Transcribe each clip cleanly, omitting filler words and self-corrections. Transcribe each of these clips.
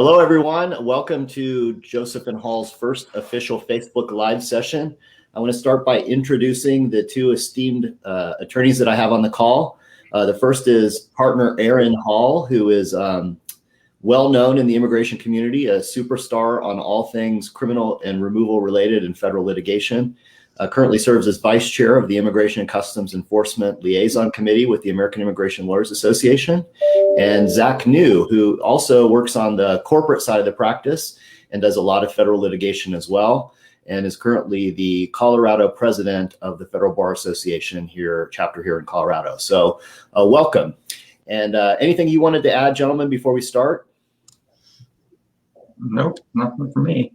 Hello, everyone. Welcome to Joseph and Hall's first official Facebook Live session. I want to start by introducing the two esteemed attorneys that I have on the call. The first is partner Aaron Hall, who is well known in the immigration community, a superstar on all things criminal and removal related and federal litigation. Currently serves as vice chair of the Immigration and Customs Enforcement Liaison Committee with the American Immigration Lawyers Association. And Zach New, who also works on the corporate side of the practice and does a lot of federal litigation as well, and is currently the Colorado president of the Federal Bar Association chapter here in Colorado. So welcome. And anything you wanted to add, gentlemen, before we start? Nope, nothing for me.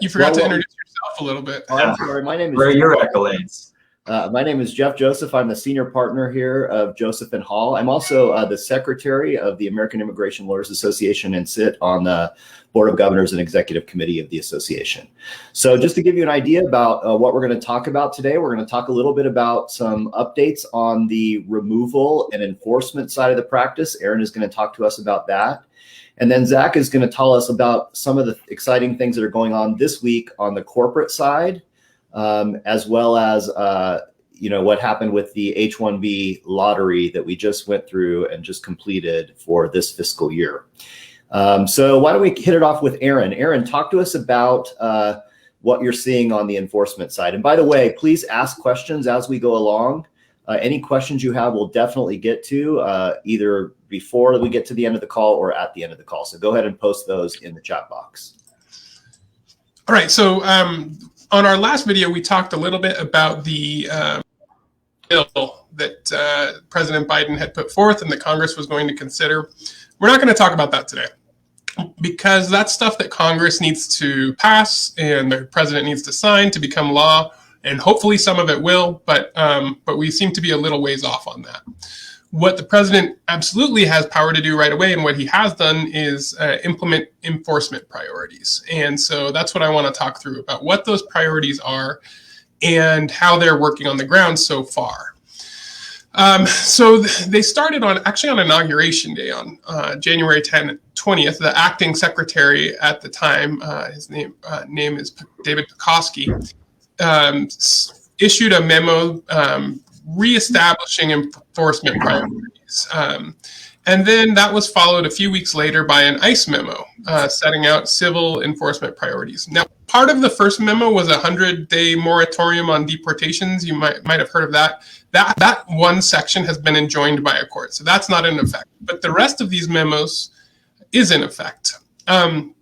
You forgot to introduce yourself a little bit. Oh, I'm sorry. My name is. Where are your accolades? My name is Jeff Joseph. I'm the senior partner here of Joseph and Hall. I'm also the secretary of the American Immigration Lawyers Association and sit on the Board of Governors and Executive Committee of the association. So just to give you an idea about what we're going to talk about today, we're going to talk a little bit about some updates on the removal and enforcement side of the practice. Aaron is going to talk to us about that. And then Zach is going to tell us about some of the exciting things that are going on this week on the corporate side, as well as what happened with the H-1B lottery that we just went through and just completed for this fiscal year. So why don't we hit it off with Aaron? Aaron, talk to us about what you're seeing on the enforcement side. And by the way, please ask questions as we go along. Any questions you have, we'll definitely get to either before we get to the end of the call or at the end of the call. So go ahead and post those in the chat box. All right. So on our last video, we talked a little bit about the bill that President Biden had put forth and that Congress was going to consider. We're not going to talk about that today because that's stuff that Congress needs to pass and the president needs to sign to become law. And hopefully some of it will, but we seem to be a little ways off on that. What the president absolutely has power to do right away, and what he has done, is implement enforcement priorities. And so that's what I want to talk through about what those priorities are and how they're working on the ground so far. So they started on Inauguration Day on January 20th. The acting secretary at the time, his name is David Pekoski, issued a memo reestablishing enforcement priorities. And then that was followed a few weeks later by an ICE memo setting out civil enforcement priorities. Now, part of the first memo was a 100-day moratorium on deportations. You might have heard of that. That one section has been enjoined by a court, so that's not in effect. But the rest of these memos is in effect. And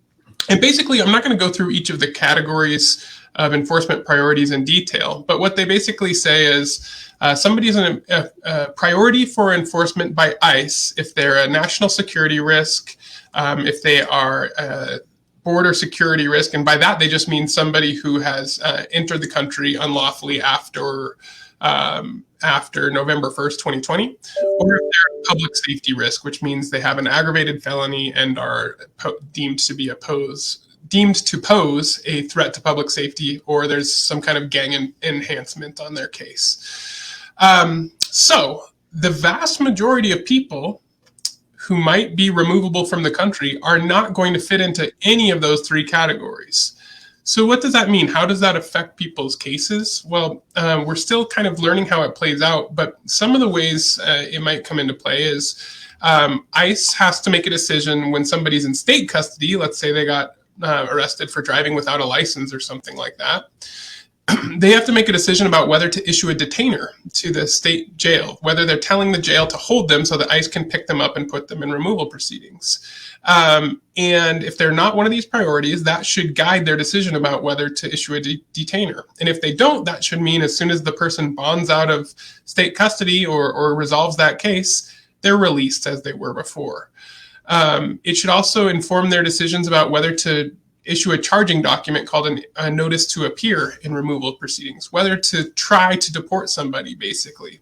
basically, I'm not going to go through each of the categories of enforcement priorities in detail, but what they basically say is somebody is a priority for enforcement by ICE if they're a national security risk, if they are a border security risk, and by that they just mean somebody who has entered the country unlawfully after November 1st, 2020, or if they're a public safety risk, which means they have an aggravated felony and are deemed to pose a threat to public safety, or there's some kind of gang enhancement on their case. So the vast majority of people who might be removable from the country are not going to fit into any of those three categories. So what does that mean? How does that affect people's cases? Well, we're still kind of learning how it plays out, but some of the ways it might come into play is ICE has to make a decision when somebody's in state custody. Let's say they got arrested for driving without a license or something like that. They have to make a decision about whether to issue a detainer to the state jail, whether they're telling the jail to hold them so that ICE can pick them up and put them in removal proceedings. And if they're not one of these priorities, that should guide their decision about whether to issue a detainer. And if they don't, that should mean as soon as the person bonds out of state custody or resolves that case, they're released as they were before. It should also inform their decisions about whether to issue a charging document called a notice to appear in removal proceedings, whether to try to deport somebody, basically.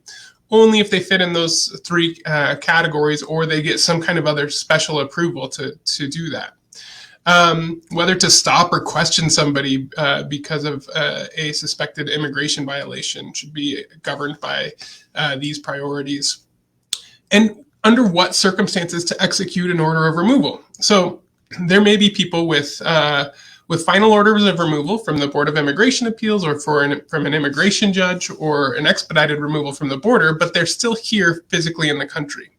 Only if they fit in those three categories or they get some kind of other special approval to do that. Whether to stop or question somebody because of a suspected immigration violation should be governed by these priorities. And under what circumstances to execute an order of removal. So there may be people with final orders of removal from the Board of Immigration Appeals or from an immigration judge or an expedited removal from the border, but they're still here physically in the country.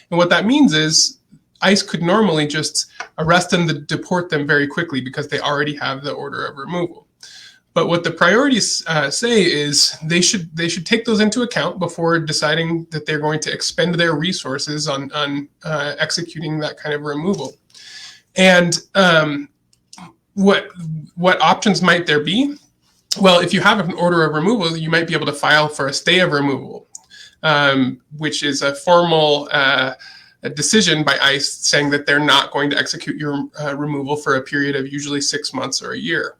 And what that means is ICE could normally just arrest them and deport them very quickly because they already have the order of removal. But what the priorities say is they should take those into account before deciding that they're going to expend their resources on executing that kind of removal. And what options might there be? Well, if you have an order of removal, you might be able to file for a stay of removal, which is a formal a decision by ICE saying that they're not going to execute your removal for a period of usually 6 months or a year.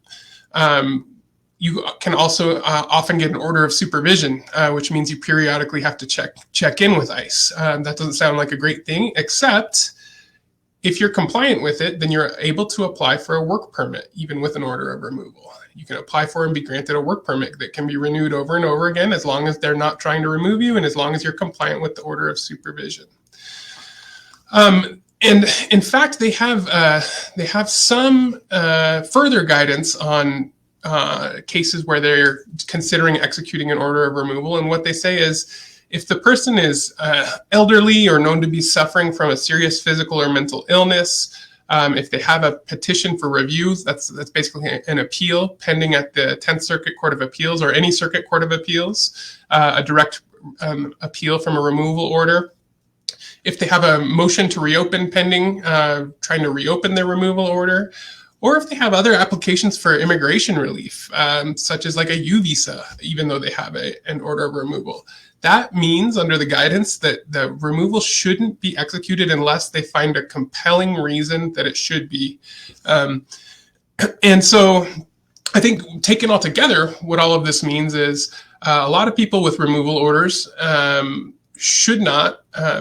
You can also often get an order of supervision, which means you periodically have to check in with ICE. That doesn't sound like a great thing, except if you're compliant with it, then you're able to apply for a work permit, even with an order of removal. You can apply for and be granted a work permit that can be renewed over and over again, as long as they're not trying to remove you and as long as you're compliant with the order of supervision. And in fact, they have some further guidance on cases where they're considering executing an order of removal. And what they say is, if the person is elderly or known to be suffering from a serious physical or mental illness, if they have a petition for review, that's basically an appeal pending at the 10th Circuit Court of Appeals or any Circuit Court of Appeals, a direct appeal from a removal order. If they have a motion to reopen pending, trying to reopen their removal order, or if they have other applications for immigration relief, such as like a U visa, even though they have an order of removal. That means, under the guidance, that the removal shouldn't be executed unless they find a compelling reason that it should be. And so I think, taken all together, what all of this means is a lot of people with removal orders should not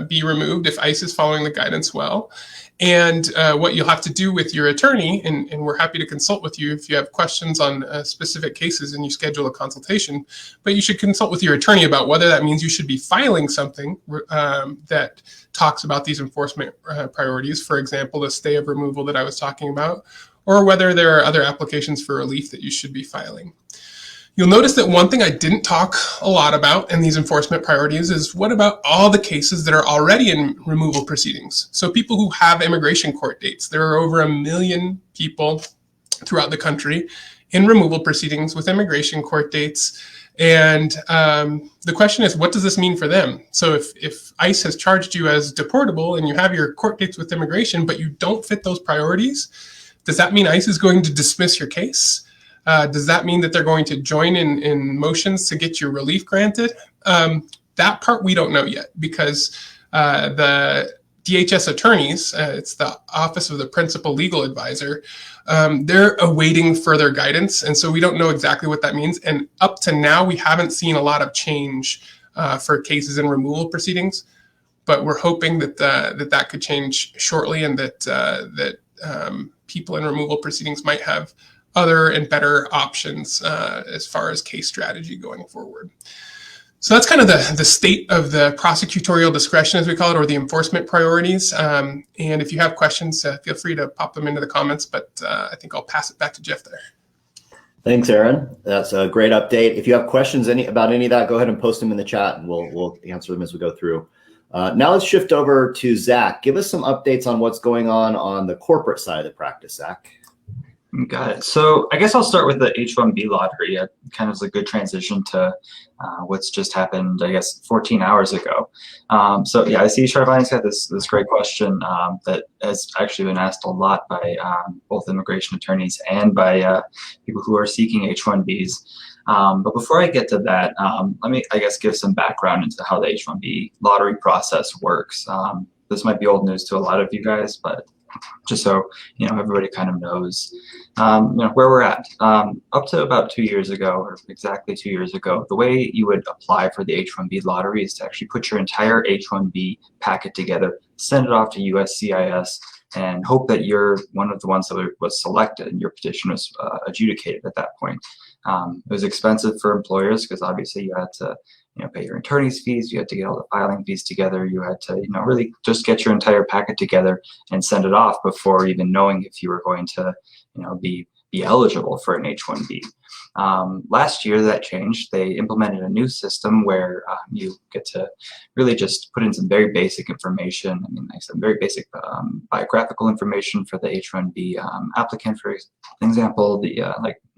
be removed if ICE is following the guidance well. And what you'll have to do with your attorney, and we're happy to consult with you if you have questions on specific cases and you schedule a consultation, but you should consult with your attorney about whether that means you should be filing something that talks about these enforcement priorities, for example, the stay of removal that I was talking about, or whether there are other applications for relief that you should be filing. You'll notice that one thing I didn't talk a lot about in these enforcement priorities is what about all the cases that are already in removal proceedings? So people who have immigration court dates. There are over 1 million people throughout the country in removal proceedings with immigration court dates. And the question is, what does this mean for them? So if ICE has charged you as deportable and you have your court dates with immigration, but you don't fit those priorities, does that mean ICE is going to dismiss your case? Does that mean that they're going to join in motions to get your relief granted? That part we don't know yet, because the DHS attorneys, it's the Office of the Principal Legal Advisor, they're awaiting further guidance. And so we don't know exactly what that means. And up to now, we haven't seen a lot of change for cases in removal proceedings. But we're hoping that that could change shortly, and that people in removal proceedings might have other and better options as far as case strategy going forward. So that's kind of the state of the prosecutorial discretion, as we call it, or the enforcement priorities. And if you have questions, feel free to pop them into the comments, but I think I'll pass it back to Jeff there. Thanks, Aaron. That's a great update. If you have questions about any of that, go ahead and post them in the chat and we'll answer them as we go through. Now let's shift over to Zach. Give us some updates on what's going on the corporate side of the practice, Zach. Got it. So I guess I'll start with the H-1B lottery. It kind of is a good transition to what's just happened, I guess, 14 hours ago. So yeah, I see Charvani's got this great question that has actually been asked a lot by both immigration attorneys and by people who are seeking H-1Bs. But before I get to that, let me, I guess, give some background into how the H-1B lottery process works. This might be old news to a lot of you guys, but just so everybody kind of knows where we're at. Up to about 2 years ago, or exactly 2 years ago, the way you would apply for the H-1B lottery is to actually put your entire H-1B packet together, send it off to USCIS, and hope that you're one of the ones that was selected and your petition was adjudicated at that point. It was expensive for employers because obviously you had to pay your attorney's fees. You had to get all the filing fees together. You had to, really just get your entire packet together and send it off before even knowing if you were going to, be eligible for an H-1B. Last year that changed. They implemented a new system where you get to really just put in some very basic information. Like some very basic biographical information for the H-1B applicant, for example, the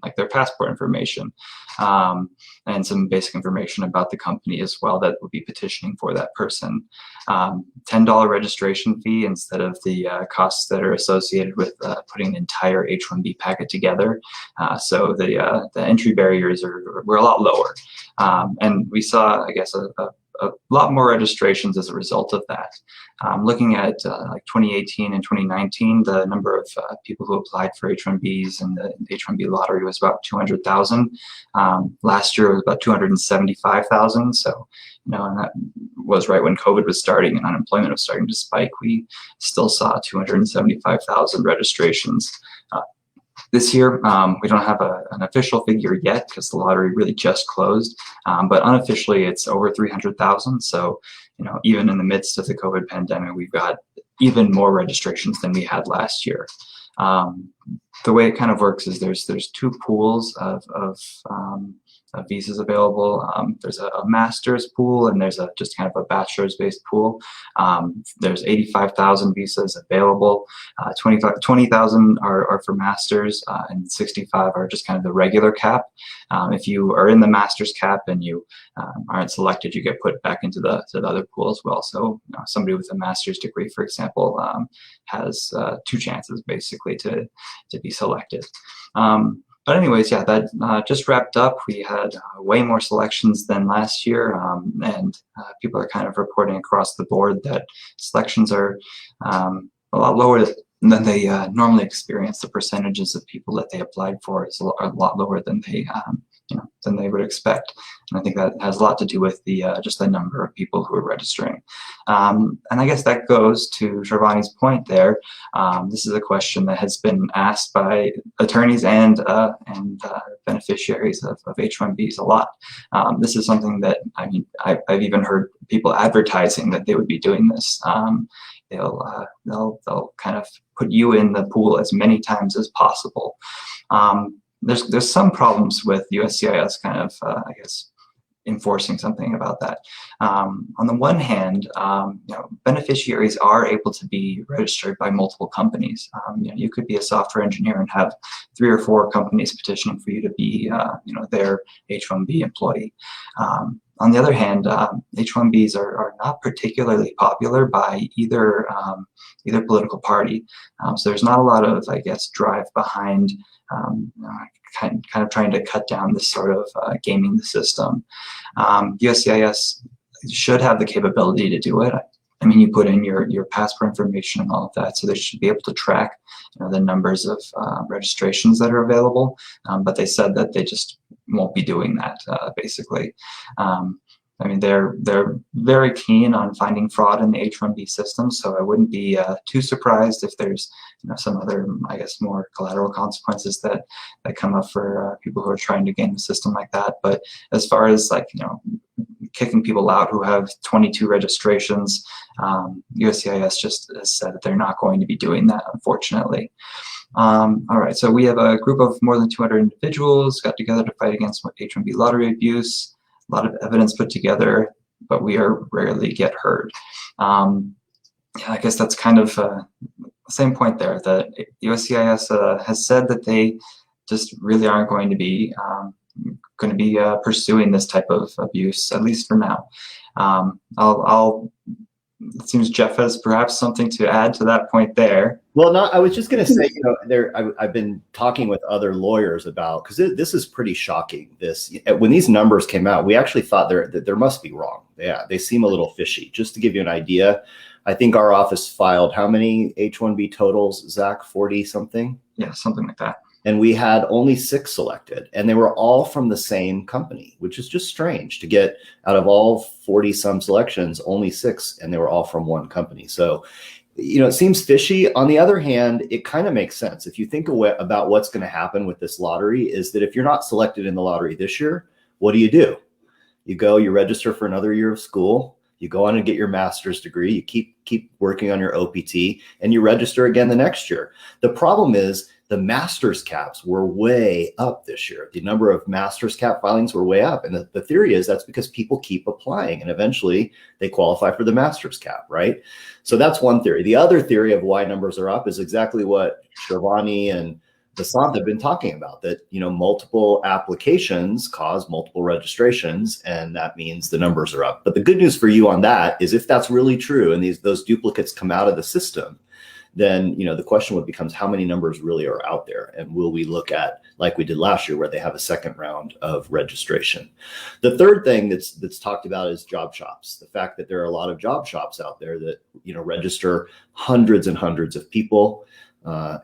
like their passport information, and some basic information about the company as well that would be petitioning for that person. $10 registration fee instead of the costs that are associated with putting the entire H-1B packet together. So the entry barriers were a lot lower. And we saw, I guess, a lot more registrations as a result of that. Looking at like 2018 and 2019, the number of people who applied for H-1Bs and the H-1B lottery was about 200,000. Last year it was about 275,000. So, and that was right when COVID was starting and unemployment was starting to spike. We still saw 275,000 registrations. This year, we don't have an official figure yet because the lottery really just closed, but unofficially it's over 300,000. So, even in the midst of the COVID pandemic, we've got even more registrations than we had last year. The way it kind of works is there's two pools of visas available. There's a master's pool and there's just kind of a bachelor's based pool. There's 85,000 visas available. 20,000 are for masters, and 65 are just kind of the regular cap. If you are in the master's cap and you aren't selected, you get put back into the other pool as well. So somebody with a master's degree, for example, has two chances basically to be selected. But anyways, yeah, that just wrapped up. We had way more selections than last year, and people are kind of reporting across the board that selections are a lot lower than they normally experience. The percentages of people that they applied for is a lot lower than they would expect. And I think that has a lot to do with the just the number of people who are registering. And I guess that goes to Sharvani's point there. This is a question that has been asked by attorneys and beneficiaries of H-1Bs a lot. This is something that, I've even heard people advertising that they would be doing this. They'll kind of put you in the pool as many times as possible. There's some problems with USCIS kind of, I guess, enforcing something about that. On the one hand, beneficiaries are able to be registered by multiple companies. You could be a software engineer and have 3 or 4 companies petitioning for you to be, their H-1B employee. On the other hand, H-1Bs are not particularly popular by either political party. So there's not a lot of, I guess, drive behind kind of trying to cut down this sort of gaming the system. USCIS should have the capability to do it. You put in your passport information and all of that, so they should be able to track the numbers of registrations that are available. But they said that they just won't be doing that, basically. They're very keen on finding fraud in the H-1B system, so I wouldn't be too surprised if there's some other, I guess, more collateral consequences that come up for people who are trying to game the system like that. But as far as kicking people out who have 22 registrations, USCIS just has said that they're not going to be doing that, unfortunately. All right, so we have a group of more than 200 individuals got together to fight against H-1B lottery abuse. A lot of evidence put together, but we rarely get heard. I guess that's kind of the same point there, that USCIS has said that they just really aren't going to be pursuing this type of abuse, at least for now. It seems Jeff has perhaps something to add to that point there. Well, I was just going to say, I've been talking with other lawyers about, because this is pretty shocking. When these numbers came out, we actually thought that there must be wrong. Yeah, they seem a little fishy. Just to give you an idea, I think our office filed how many H-1B totals, Zach? 40 something? Yeah, something like that. And we had only 6 selected, and they were all from the same company, which is just strange to get out of all 40 some selections, only 6, and they were all from one company. So, it seems fishy. On the other hand, it kind of makes sense. If you think about what's going to happen with this lottery, is that if you're not selected in the lottery this year, what do? You go, you register for another year of school, you go on and get your master's degree, you keep working on your OPT, and you register again the next year. The problem is the master's caps were way up this year. The number of master's cap filings were way up. And the theory is that's because people keep applying and eventually they qualify for the master's cap, right? So that's one theory. The other theory of why numbers are up is exactly what Shivani and Vasant have been talking about, that, you know, multiple applications cause multiple registrations, and that means the numbers are up. But the good news for you on that is if that's really true and those duplicates come out of the system, then, you know, the question would becomes how many numbers really are out there, and will we look at, like we did last year, where they have a second round of registration. The third thing that's talked about is job shops. The fact that there are a lot of job shops out there that, you know, register hundreds and hundreds of people.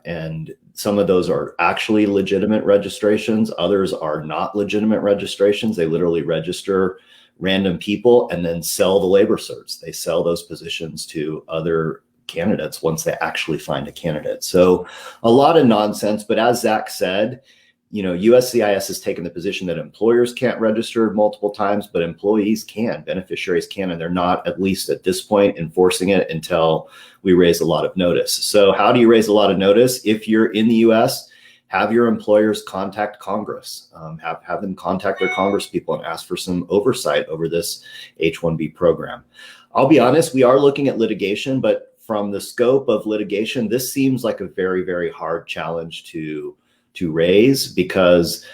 And some of those are actually legitimate registrations. Others are not legitimate registrations. They literally register random people and then sell the labor certs. They sell those positions to other candidates once they actually find a candidate. So a lot of nonsense. But as Zach said, you know, USCIS has taken the position that employers can't register multiple times, but employees can, beneficiaries can, and they're not, at least at this point, enforcing it until we raise a lot of notice. So how do you raise a lot of notice? If you're in the US, have your employers contact Congress, have them contact their Congress people and ask for some oversight over this H-1B program. I'll be honest, we are looking at litigation, but from the scope of litigation, this seems like a very, very hard challenge to raise, because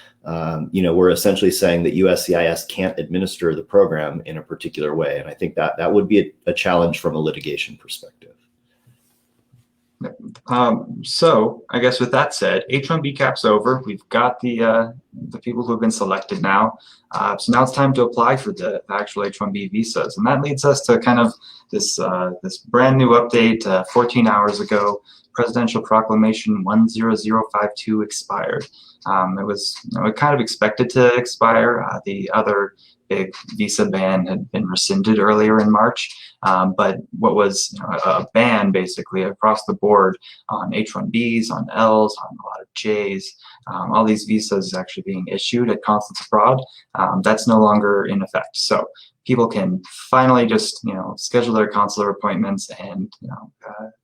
you know, we're essentially saying that USCIS can't administer the program in a particular way, and I think that would be a challenge from a litigation perspective. So I guess with that said, H-1B cap's over. We've got the people who have been selected now. So now it's time to apply for the actual H-1B visas, and that leads us to kind of this brand new update. 14 hours ago, Presidential Proclamation 10052 expired. It was, you know, kind of expected to expire. The other big visa ban had been rescinded earlier in March, but what was, you know, a ban basically across the board on H-1Bs, on Ls, on a lot of Js, all these visas actually being issued at consulates abroad, that's no longer in effect. So people can finally just, you know, schedule their consular appointments and, you know,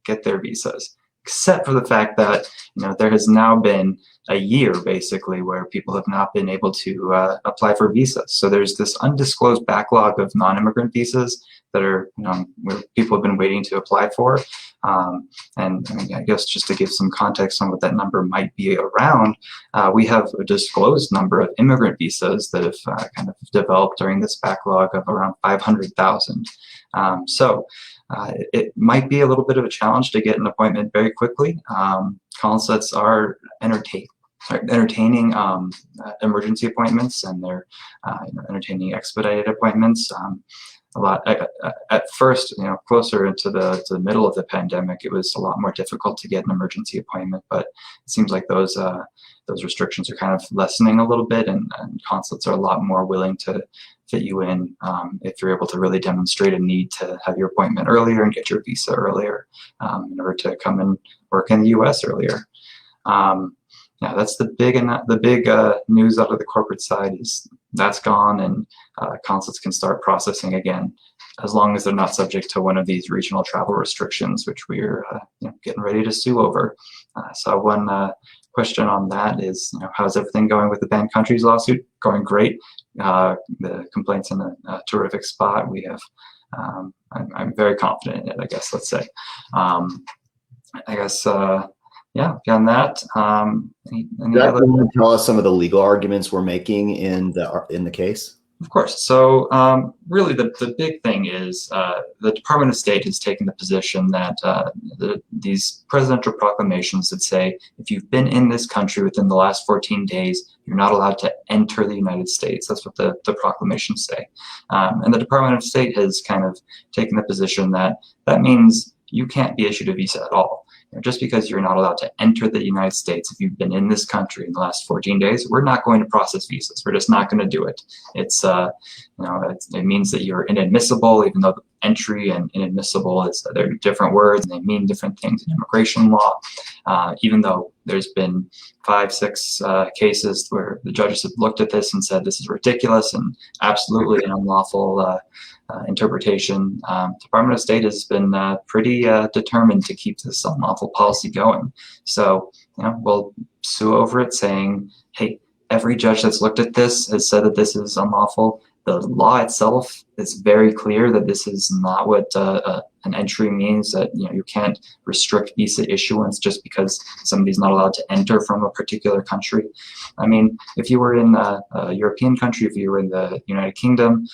get their visas. Except for the fact that, you know, there has now been a year basically where people have not been able to apply for visas. So there's this undisclosed backlog of non-immigrant visas that are, you know, where people have been waiting to apply for. And I mean, I guess just to give some context on what that number might be around, we have a disclosed number of immigrant visas that have kind of developed during this backlog of around 500,000. So it might be a little bit of a challenge to get an appointment very quickly. Consulates are entertaining emergency appointments, and they're you know, entertaining expedited appointments. A lot at first, you know, closer into the middle of the pandemic, it was a lot more difficult to get an emergency appointment, but it seems like those restrictions are kind of lessening a little bit, and consulates are a lot more willing to fit you in if you're able to really demonstrate a need to have your appointment earlier and get your visa earlier in order to come and work in the U.S. earlier. Yeah, that's the big news out of the corporate side, is that's gone, and consulates can start processing again, as long as they're not subject to one of these regional travel restrictions, which we're you know, getting ready to sue over. So one question on that is, you know, how's everything going with the banned countries lawsuit? Going great. The complaint's in a terrific spot. We have, I'm very confident in it, I guess, let's say. I guess, yeah, beyond that, any other... Can you tell us some of the legal arguments we're making in the case? Of course. So really the big thing is the Department of State has taken the position that these presidential proclamations that say if you've been in this country within the last 14 days, you're not allowed to enter the United States. That's what the proclamations say. And the Department of State has kind of taken the position that that means you can't be issued a visa at all. just because you're not allowed to enter the United States if you've been in this country in the last 14 days, we're not going to process visas. We're just not going to do it. It's it means that you're inadmissible, even though entry and inadmissible they're different words and they mean different things in immigration law. Even though there's been 5, 6 cases where the judges have looked at this and said this is ridiculous and absolutely an unlawful interpretation. Department of State has been pretty determined to keep this unlawful policy going. So we'll sue over it, saying, hey, every judge that's looked at this has said that this is unlawful. The law itself is very clear that this is not what an entry means, that you can't restrict visa issuance just because somebody's not allowed to enter from a particular country. I mean, if you were in a European country, if you were in the United Kingdom,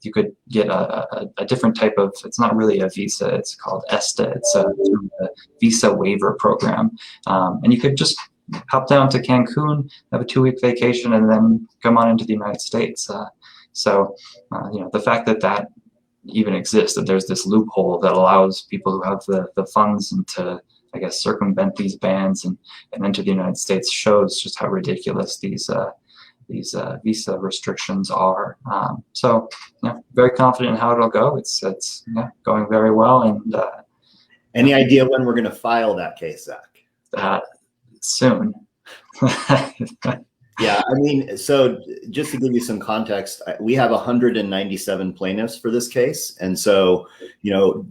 you could get a different type of, it's not really a visa, it's called ESTA, it's a visa waiver program. And you could just hop down to Cancun, have a 2-week vacation, and then come on into the United States. So the fact that even exists, that there's this loophole that allows people who have the funds and to, I guess, circumvent these bans and enter the United States, shows just how ridiculous these visa restrictions are. So very confident in how it'll go. It's going very well. And any idea when we're going to file that case, Zach? Soon. Yeah, I mean, so just to give you some context, we have 197 plaintiffs for this case. And so,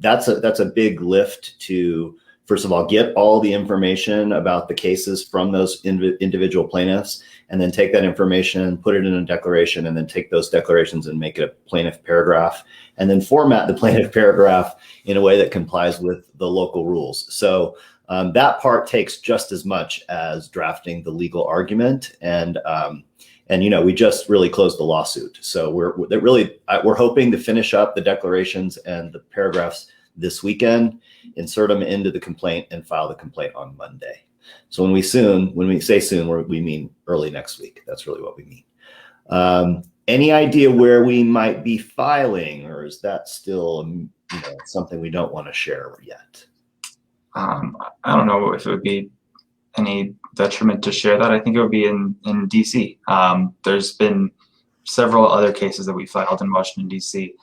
that's a big lift to, first of all, get all the information about the cases from those individual plaintiffs, and then take that information, put it in a declaration, and then take those declarations and make it a plaintiff paragraph, and then format the plaintiff paragraph in a way that complies with the local rules. So that part takes just as much as drafting the legal argument, and we just really closed the lawsuit. So we're hoping to finish up the declarations and the paragraphs this weekend, insert them into the complaint, and file the complaint on Monday. So when we say soon, we mean early next week. That's really what we mean. Any idea where we might be filing, or is that still something we don't want to share yet? I don't know if it would be any detriment to share that. I think it would be in DC. There's been several other cases that we filed in Washington, DC.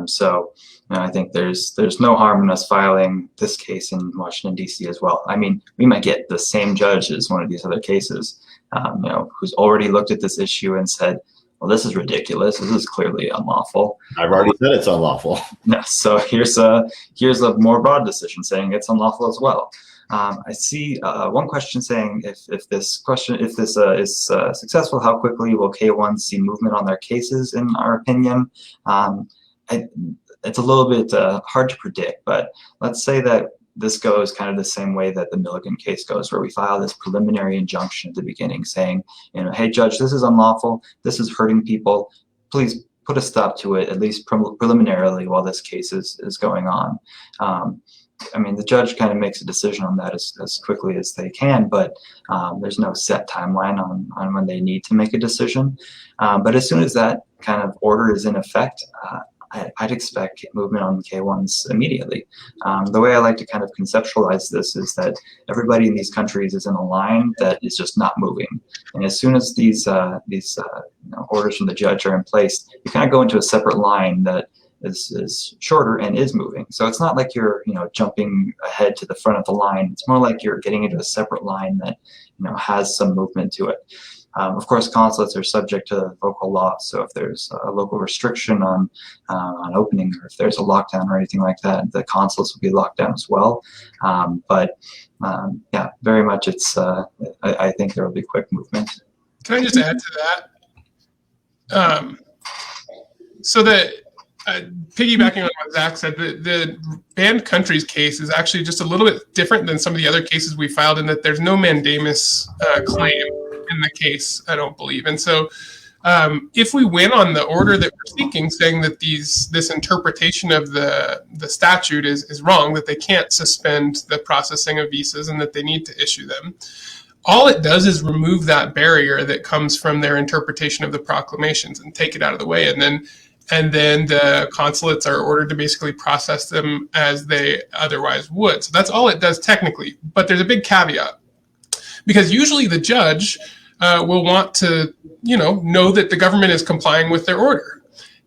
So I think there's no harm in us filing this case in Washington, DC as well. I mean, we might get the same judge as one of these other cases, who's already looked at this issue and said, well, this is ridiculous. This is clearly unlawful. I've already said it's unlawful. Yeah, so here's a more broad decision saying it's unlawful as well. I see one question saying if this is successful, how quickly will K1s see movement on their cases? In our opinion, it's a little bit hard to predict, but let's say that this goes kind of the same way that the Milligan case goes, where we file this preliminary injunction at the beginning saying, hey, judge, this is unlawful. This is hurting people. Please put a stop to it, at least preliminarily, while this case is going on. I mean, the judge kind of makes a decision on that as quickly as they can, but there's no set timeline on when they need to make a decision. But as soon as that kind of order is in effect, I'd expect movement on K1s immediately. The way I like to kind of conceptualize this is that everybody in these countries is in a line that is just not moving. And as soon as these orders from the judge are in place, you kind of go into a separate line that is shorter and is moving. So it's not like you're jumping ahead to the front of the line. It's more like you're getting into a separate line that has some movement to it. Of course, consulates are subject to local law. So if there's a local restriction on opening, or if there's a lockdown or anything like that, the consulates will be locked down as well. But very much I think there will be quick movement. Can I just add to that? So that piggybacking on what Zach said, the banned countries case is actually just a little bit different than some of the other cases we filed, in that there's no mandamus claim in the case, I don't believe. And so if we win on the order that we're seeking, saying that this interpretation of the statute is wrong, that they can't suspend the processing of visas and that they need to issue them, all it does is remove that barrier that comes from their interpretation of the proclamations and take it out of the way. And then and then the consulates are ordered to basically process them as they otherwise would. So that's all it does technically, but there's a big caveat, because usually the judge will want to, know that the government is complying with their order.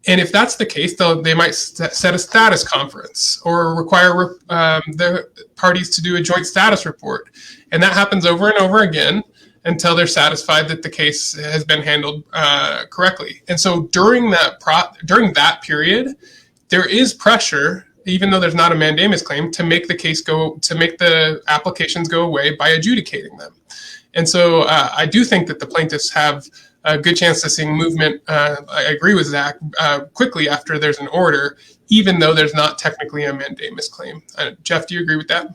And if that's the case, they might set a status conference or require the parties to do a joint status report. And that happens over and over again until they're satisfied that the case has been handled correctly. And so during that period, there is pressure, even though there's not a mandamus claim, to make the applications go away by adjudicating them. And so I do think that the plaintiffs have a good chance of seeing movement. I agree with Zach, quickly after there's an order, even though there's not technically a mandamus claim. Jeff, do you agree with that?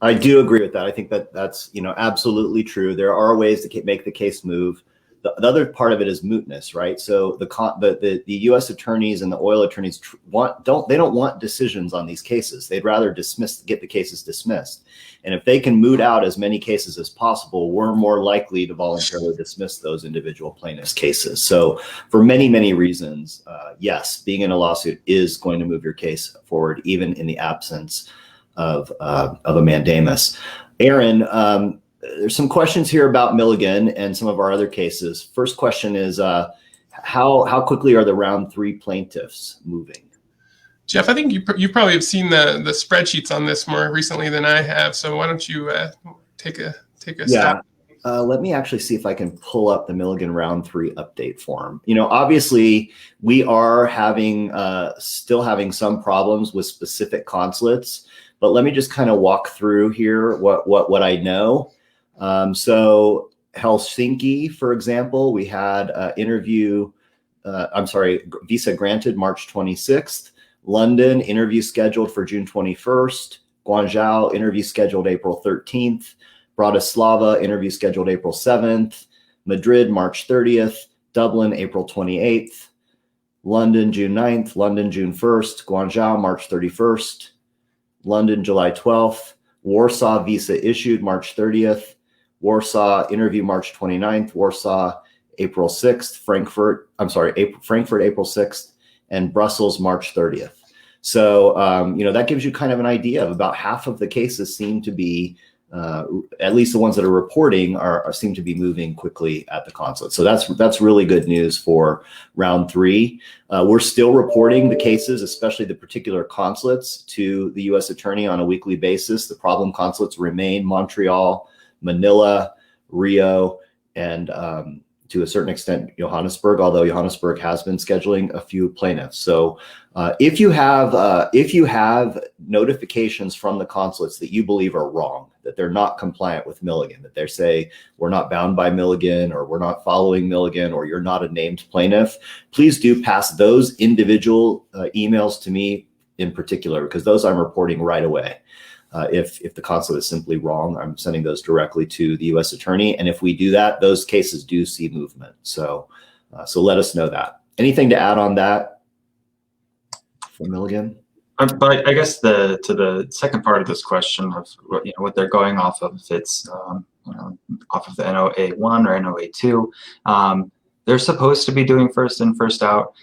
I do agree with that. I think that's absolutely true. There are ways to make the case move. The other part of it is mootness, right? So the U.S. attorneys and the oil attorneys don't want decisions on these cases. They'd rather get the cases dismissed. And if they can moot out as many cases as possible, we're more likely to voluntarily dismiss those individual plaintiffs' cases. So for many, many reasons, yes, being in a lawsuit is going to move your case forward, even in the absence of a mandamus. Aaron, there's some questions here about Milligan and some of our other cases. First question is, how quickly are the round 3 plaintiffs moving? Jeff, I think you probably have seen the spreadsheets on this more recently than I have. So why don't you take a stab? Let me actually see if I can pull up the Milligan round 3 update form. Obviously we are still having some problems with specific consulates, but let me just kind of walk through here what I know. So Helsinki, for example, we had visa granted March 26th. London, interview scheduled for June 21st. Guangzhou, interview scheduled April 13th. Bratislava, interview scheduled April 7th. Madrid, March 30th. Dublin, April 28th. London, June 9th. London, June 1st. Guangzhou, March 31st. London, July 12th. Warsaw, visa issued March 30th. Warsaw, interview March 29th. Warsaw, April 6th. Frankfurt, April 6th. And Brussels, March 30th. So, that gives you kind of an idea of about half of the cases seem to be, at least the ones that are reporting seem to be moving quickly at the consulate. So that's really good news for round 3. We're still reporting the cases, especially the particular consulates, to the U.S. attorney on a weekly basis. The problem consulates remain Montreal, Manila, Rio, and to a certain extent, Johannesburg, although Johannesburg has been scheduling a few plaintiffs. So if you have notifications from the consulates that you believe are wrong, that they're not compliant with Milligan, that they say we're not bound by Milligan, or we're not following Milligan, or you're not a named plaintiff, please do pass those individual emails to me in particular, because those I'm reporting right away. If the consulate is simply wrong, I'm sending those directly to the U.S. attorney. And if we do that, those cases do see movement. So let us know that. Anything to add on that for Milligan? But I guess to the second part of this question of what they're going off of, if it's off of the NOA1 or NOA2, they're supposed to be doing first in, first out.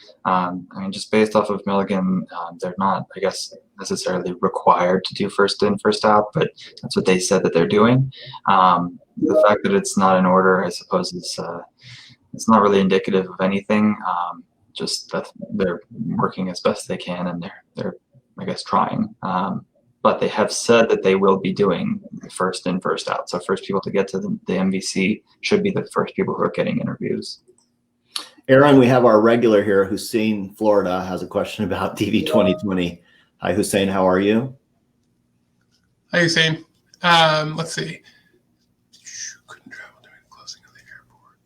Just based off of Milligan, they're not, I guess, necessarily required to do first in, first out, but that's what they said that they're doing. The fact that it's not in order, I suppose, it's not really indicative of anything. Just that they're working as best they can, and they're I guess trying. But they have said that they will be doing first in, first out. So first people to get to the MVC should be the first people who are getting interviews. Aaron, we have our regular here, Hussein, Florida, has a question about DV 2020. Hi, Hussein. How are you? Hi, Hussein. Let's see. Couldn't travel during the closing of the airport.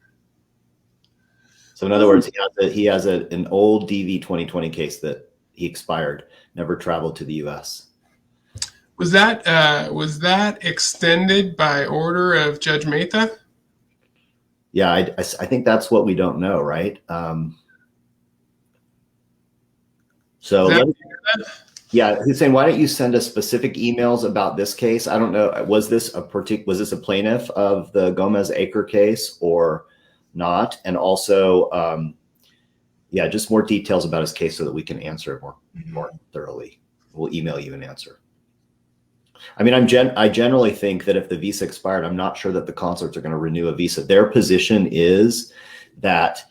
So in other words, he has an old DV 2020 case that he expired, never traveled to the U.S. Was that extended by order of Judge Mehta? Yeah, I think that's what we don't know, right? Yeah, Hussein, why don't you send us specific emails about this case? I don't know, was this a plaintiff of the Gomez Acre case or not? And also, Yeah, just more details about his case so that we can answer it more thoroughly. We'll email you an answer. I mean, I generally think that if the visa expired, I'm not sure that the consulates are going to renew a visa. Their position is that,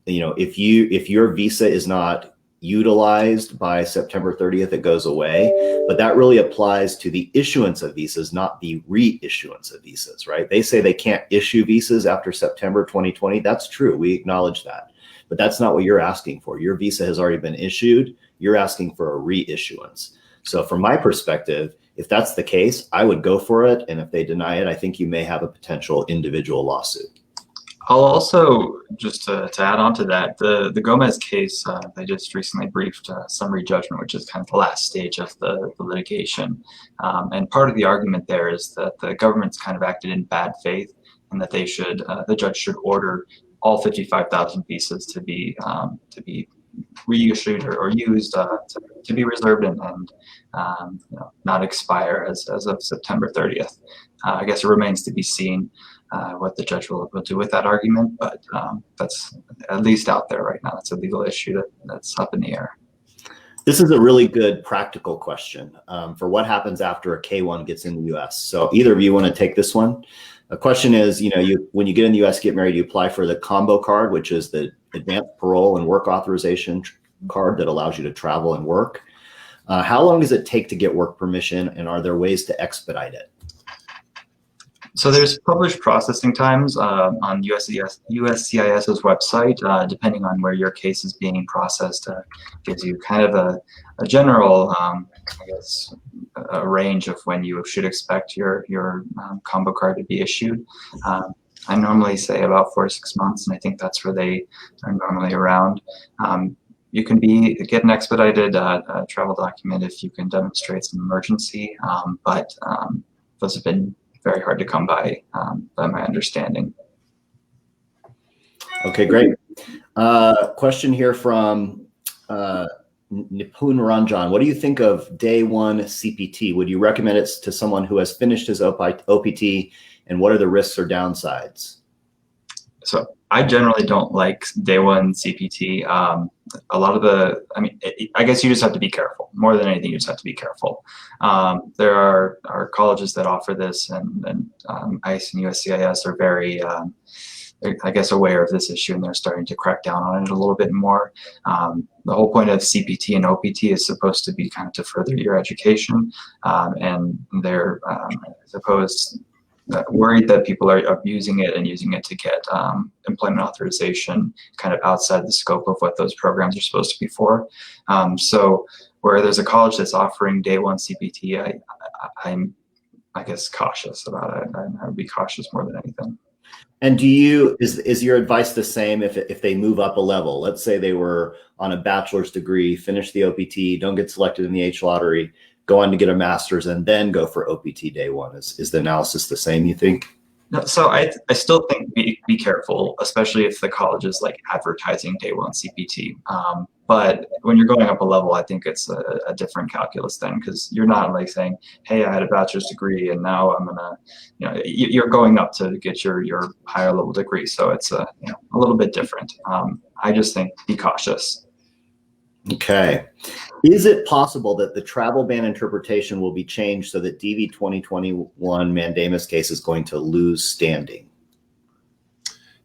if your visa is not utilized by September 30th, it goes away. But that really applies to the issuance of visas, not the reissuance of visas, right? They say they can't issue visas after September 2020. That's true. We acknowledge that. But that's not what you're asking for. Your visa has already been issued. You're asking for a reissuance. So from my perspective, if that's the case, I would go for it. And if they deny it, I think you may have a potential individual lawsuit. I'll also, just to add on to that, the Gomez case, they just recently briefed summary judgment, which is kind of the last stage of the litigation. And part of the argument there is that the government's kind of acted in bad faith, and that they should, the judge should order all 55,000 visas to be reissued or used to be reserved and not expire as of September 30th. I guess it remains to be seen what the judge will do with that argument, but that's at least out there right now. It's a legal issue that's up in the air. This is a really good practical question for what happens after a K-1 gets in the U.S. So either of you want to take this one? The question is, when you get in the U.S., get married, you apply for the combo card, which is the advanced parole and work authorization card that allows you to travel and work. How long does it take to get work permission, and are there ways to expedite it? So there's published processing times on USCIS's website, depending on where your case is being processed. Gives you kind of a general, a range of when you should expect your combo card to be issued. I normally say about 4 to 6 months, and I think that's where they are normally around. You can get an expedited travel document if you can demonstrate some emergency, but those have been very hard to come by my understanding. Okay, great. Question here from Nipun Ranjan. What do you think of day one CPT? Would you recommend it to someone who has finished his OPT, and what are the risks or downsides? So I generally don't like day one CPT. A lot of I guess you just have to be careful. More than anything, you just have to be careful. There are colleges that offer this, and ICE and USCIS are very, I guess, aware of this issue, and they're starting to crack down on it a little bit more. The whole point of CPT and OPT is supposed to be kind of to further your education, and they're, I suppose, worried that people are abusing it and using it to get employment authorization kind of outside the scope of what those programs are supposed to be for. So where there's a college that's offering day one CPT, I'm, I guess, cautious about it. I would be cautious more than anything. And is your advice the same if they move up a level? Let's say they were on a bachelor's degree, finish the OPT, don't get selected in the H lottery, go on to get a master's, and then go for OPT day one. Is the analysis the same, you think? No, so I still think be careful, especially if the college is like advertising day one CPT. But when you're going up a level, I think it's a different calculus then, because you're not like saying, hey, I had a bachelor's degree and now I'm gonna, you're going up to get your higher level degree. So it's a little bit different. I just think be cautious. Okay. Is it possible that the travel ban interpretation will be changed so that DV 2021 mandamus case is going to lose standing?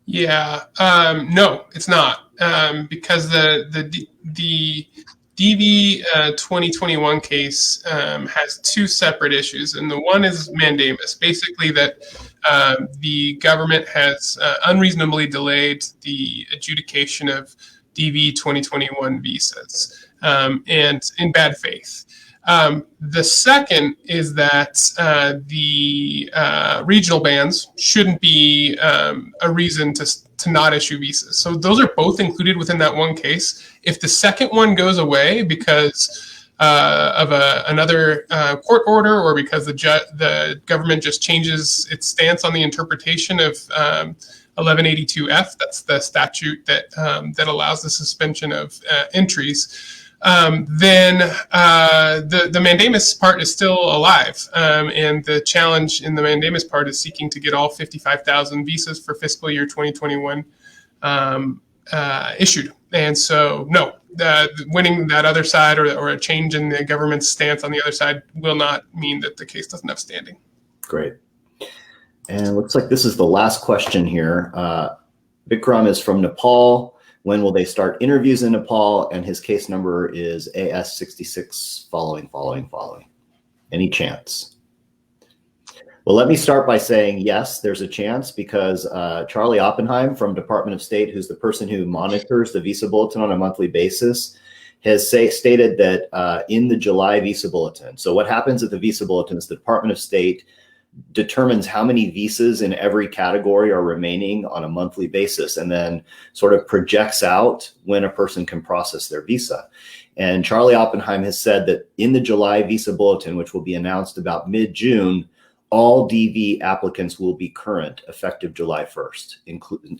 Yeah, no, it's not, because the DV 2021 case has two separate issues, and the one is mandamus, basically that the government has unreasonably delayed the adjudication of DV 2021 visas, and in bad faith. The second is that the regional bans shouldn't be a reason to not issue visas. So those are both included within that one case. If the second one goes away because of another court order, or because the government just changes its stance on the interpretation of 1182F, that's the statute that allows the suspension of entries, then the mandamus part is still alive. And the challenge in the mandamus part is seeking to get all 55,000 visas for fiscal year 2021 issued. And so, no, winning that other side or a change in the government's stance on the other side will not mean that the case doesn't have standing. Great. And it looks like this is the last question here. Vikram is from Nepal. When will they start interviews in Nepal? And his case number is AS66 following. Any chance? Well, let me start by saying, yes, there's a chance, because Charlie Oppenheim from Department of State, who's the person who monitors the visa bulletin on a monthly basis, has stated that in the July visa bulletin. So what happens at the visa bulletin is the Department of State determines how many visas in every category are remaining on a monthly basis, and then sort of projects out when a person can process their visa. And Charlie Oppenheim has said that in the July visa bulletin, which will be announced about mid-June, all DV applicants will be current effective July 1st.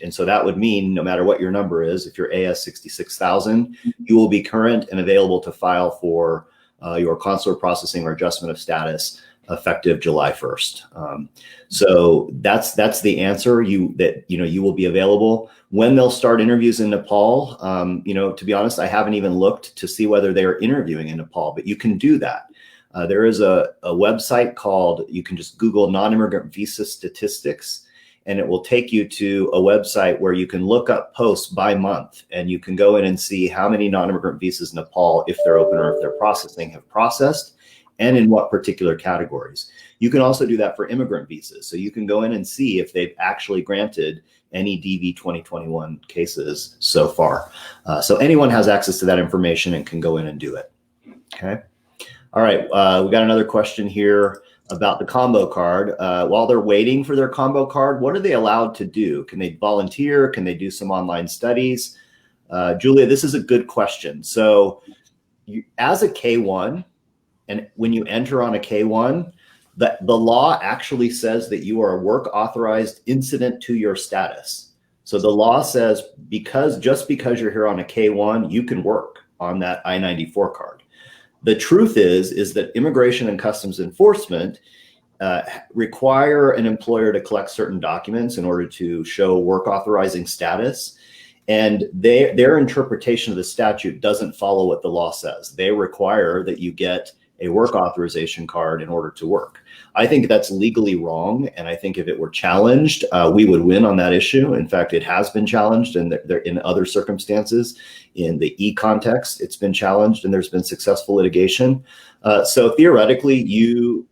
And so that would mean no matter what your number is, if you're AS 66,000, you will be current and available to file for your consular processing or adjustment of status effective July 1st. So that's the answer. You will be available. When they'll start interviews in Nepal, to be honest, I haven't even looked to see whether they are interviewing in Nepal, but you can do that. There is a website called, you can just Google non-immigrant visa statistics, and it will take you to a website where you can look up posts by month, and you can go in and see how many non-immigrant visas in Nepal, if they're open or if they're processing, have processed, and in what particular categories. You can also do that for immigrant visas. So you can go in and see if they've actually granted any DV 2021 cases so far. So anyone has access to that information and can go in and do it. Okay. All right, we got another question here about the combo card. While they're waiting for their combo card, what are they allowed to do? Can they volunteer? Can they do some online studies? Julia, this is a good question. So as a K-1, and when you enter on a K-1, the law actually says that you are a work authorized incident to your status. So the law says just because you're here on a K-1, you can work on that I-94 card. The truth is that Immigration and Customs Enforcement require an employer to collect certain documents in order to show work authorizing status. And their interpretation of the statute doesn't follow what the law says. They require that you get a work authorization card in order to work. I think that's legally wrong. And I think if it were challenged, we would win on that issue. In fact, it has been challenged, and in other circumstances. In the context, it's been challenged and there's been successful litigation. So theoretically, you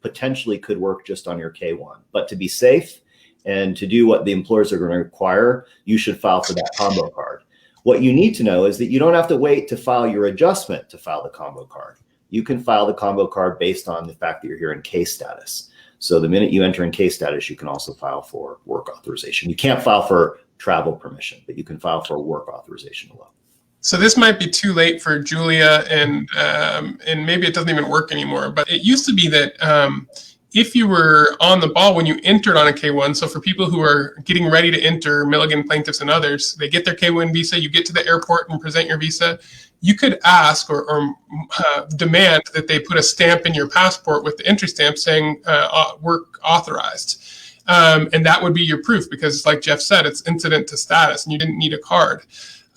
potentially could work just on your K-1. But to be safe and to do what the employers are going to require, you should file for that combo card. What you need to know is that you don't have to wait to file your adjustment to file the combo card. You can file the combo card based on the fact that you're here in K status. So the minute you enter in K status, you can also file for work authorization. You can't file for travel permission, but you can file for work authorization alone. So this might be too late for Julia, and maybe it doesn't even work anymore. But it used to be that if you were on the ball when you entered on a K-1, so for people who are getting ready to enter, Milligan plaintiffs and others, they get their K-1 visa, you get to the airport and present your visa, you could ask or demand that they put a stamp in your passport with the entry stamp saying work authorized. And that would be your proof, because like Jeff said, it's incident to status and you didn't need a card.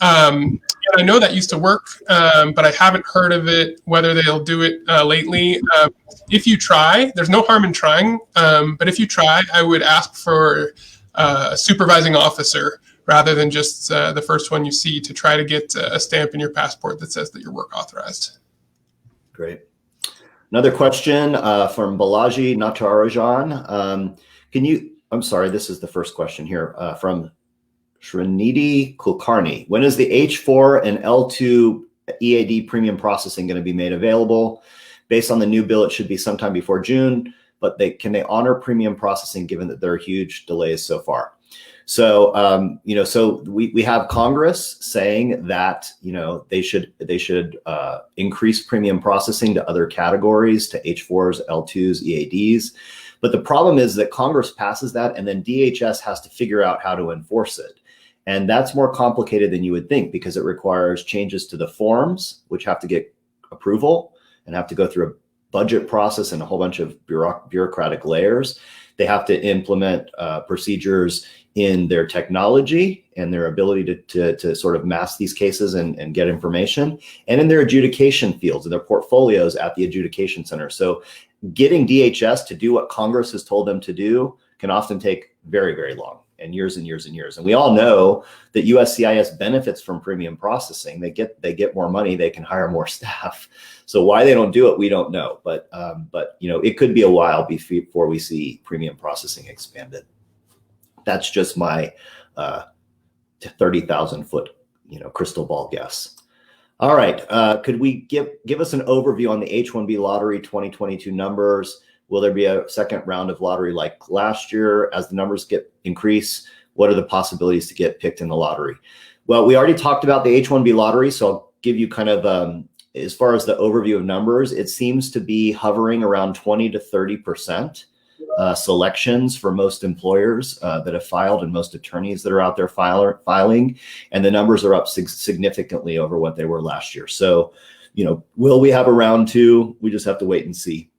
And I know that used to work, but I haven't heard of it, whether they'll do it lately. If you try, there's no harm in trying. But if you try, I would ask for a supervising officer rather than just the first one you see, to try to get a stamp in your passport that says that you're work authorized. Great. Another question from Balaji Natarajan. I'm sorry, this is the first question here from Srinidhi Kulkarni. When is the H4 and L2 EAD premium processing going to be made available? Based on the new bill, it should be sometime before June, but can they honor premium processing given that there are huge delays so far? So, so we have Congress saying that, they should increase premium processing to other categories, to H4s, L2s, EADs. But the problem is that Congress passes that and then DHS has to figure out how to enforce it. And that's more complicated than you would think, because it requires changes to the forms, which have to get approval and have to go through a budget process and a whole bunch of bureaucratic layers. They have to implement procedures in their technology and their ability to sort of mask these cases and get information, and in their adjudication fields and their portfolios at the adjudication center. So getting DHS to do what Congress has told them to do can often take very, very long, and years and years and years. And we all know that USCIS benefits from premium processing. They get more money, they can hire more staff. So why they don't do it, we don't know. But you know, it could be a while before we see premium processing expanded. That's just my 30,000 foot, you know, crystal ball guess. All right, could we give us an overview on the H-1B lottery 2022 numbers? Will there be a second round of lottery like last year? As the numbers increase, what are the possibilities to get picked in the lottery? Well, we already talked about the H-1B lottery, so I'll give you kind of, as far as the overview of numbers, it seems to be hovering around 20 to 30% selections for most employers that have filed, and most attorneys that are out there filing, and the numbers are up significantly over what they were last year. So, you know, will we have a round two? We just have to wait and see.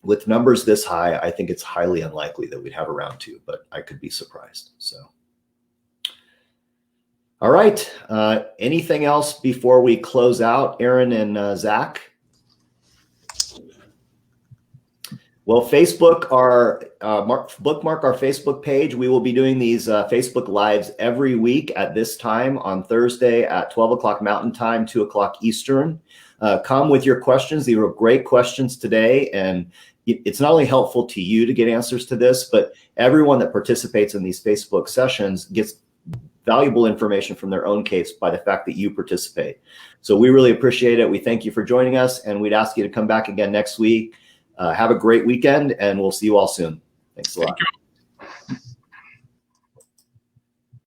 With numbers this high, I think it's highly unlikely that we'd have a round two, but I could be surprised. So, all right. Anything else before we close out, Aaron and Zach? Well, Facebook, bookmark our Facebook page. We will be doing these Facebook Lives every week at this time on Thursday at 12 o'clock Mountain Time, 2 o'clock Eastern. Come with your questions. These were great questions today, and it's not only helpful to you to get answers to this, but everyone that participates in these Facebook sessions gets valuable information from their own case by the fact that you participate. So we really appreciate it. We thank you for joining us, and we'd ask you to come back again next week. Have a great weekend, and we'll see you all soon. Thanks a lot. Thank you.